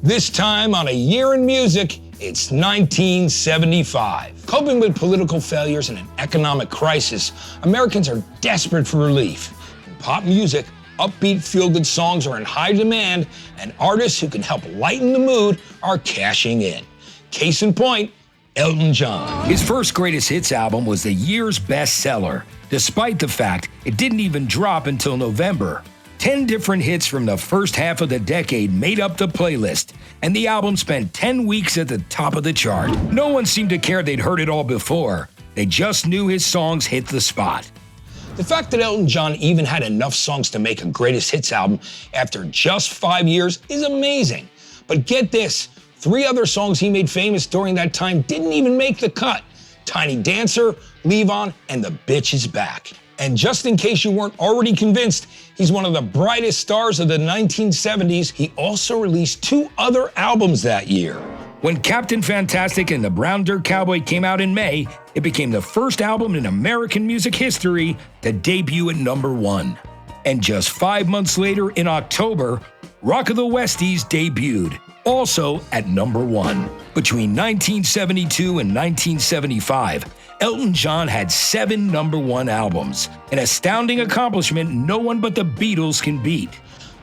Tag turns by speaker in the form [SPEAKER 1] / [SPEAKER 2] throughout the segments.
[SPEAKER 1] This time on A Year in Music, it's 1975. Coping with political failures and an economic crisis, Americans are desperate for relief. In pop music, upbeat feel-good songs are in high demand, and artists who can help lighten the mood are cashing in. Case in point, Elton John.
[SPEAKER 2] His first greatest hits album was the year's bestseller, despite the fact it didn't even drop until November. 10 different hits from the first half of the decade made up the playlist, and the album spent 10 weeks at the top of the chart. No one seemed to care they'd heard it all before. They just knew his songs hit the spot.
[SPEAKER 1] The fact that Elton John even had enough songs to make a greatest hits album after just 5 years is amazing. But get this, 3 other songs he made famous during that time didn't even make the cut: Tiny Dancer, Leave On, and The Bitch Is Back. And just in case you weren't already convinced, he's one of the brightest stars of the 1970s. He also released 2 other albums that year.
[SPEAKER 2] When Captain Fantastic and the Brown Dirt Cowboy came out in May, it became the first album in American music history to debut at #1. And just 5 months later, in October, Rock of the Westies debuted, also at #1. Between 1972 and 1975, Elton John had 7 #1 albums, an astounding accomplishment no one but the Beatles can beat.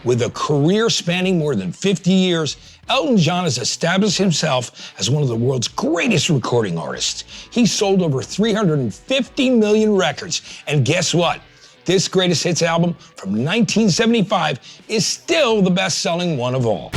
[SPEAKER 1] With a career spanning more than 50 years, Elton John has established himself as one of the world's greatest recording artists. He sold over 350 million records, and guess what? This greatest hits album from 1975 is still the best-selling one of all.